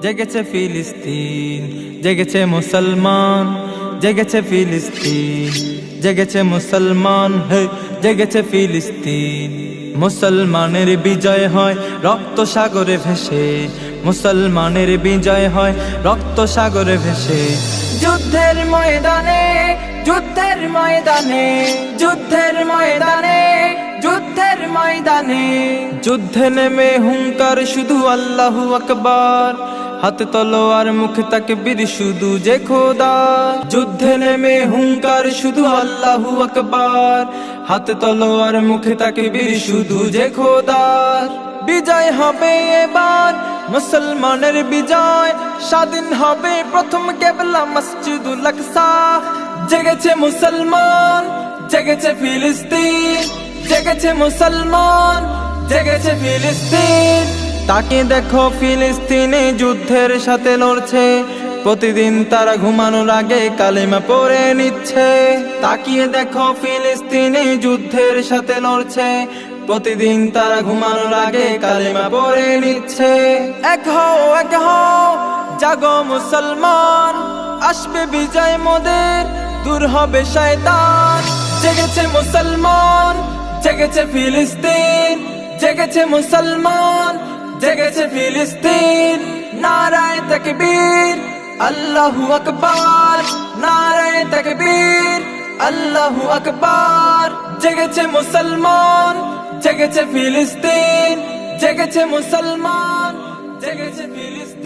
জেগেছে ফিলিস্তিন, জেগেছে মুসলমান, জেগেছে ফিলিস্তিন, জেগেছে মুসলমান, হে জেগেছে ফিলিস্তিন। মুসলমানের বিজয় হয় রক্ত সাগরে ভেসে, মুসলমানের বিজয় হয় রক্ত সাগরে ভেসে। যুদ্ধের ময়দানে, যুদ্ধের ময়দানে, যুদ্ধের ময়দানে, যুদ্ধের ময়দানে, যুদ্ধে নেমে হুঙ্কার শুধু আল্লাহু আকবার, হাতে তলোয়ার মুখে তাকবীর শুধু যে খোদা। যুদ্ধে নেমে হুঙ্কার শুধু আল্লাহু আকবার, হাতে তলোয়ার মুখে তাকবীর শুধু যে খোদা। বিজয় হবে এবার মুসলমানের বিজয়, স্বাধীন হবে প্রথম কেবলা মসজিদুল আকসা। জেগেছে মুসলমান, জেগেছে ফিলিস্তিন, জেগেছে মুসলমান, জেগেছে ফিলিস্তিন। তাকে দেখো ফিলিস্তিনে যুদ্ধের সাথে লড়ছে, প্রতিদিন তারা ঘুমানোর আগে কালিমা পড়ে নিচ্ছে। তাকিয়ে দেখো ফিলিস্তিনে যুদ্ধের সাথে লড়ছে, প্রতিদিন তারা ঘুমানোর আগে কালিমা পড়ে নিচ্ছে। এক হও, এক হও, জাগো মুসলমান, আসবে বিজয় মোদের, দূর হবে শয়তান। জেগেছে মুসলমান, জেগেছে ফিলিস্তিন, জেগেছে মুসলমান, জেগেছে ফিলিস্তিন। নারায়ে তাকবীর, আল্লাহু আকবার, নারায়ে তাকবীর, আল্লাহু আকবার। জেগেছে মুসলমান, জেগেছে ফিলিস্তিন, জেগেছে মুসলমান, জেগেছে ফিলিস্তিন।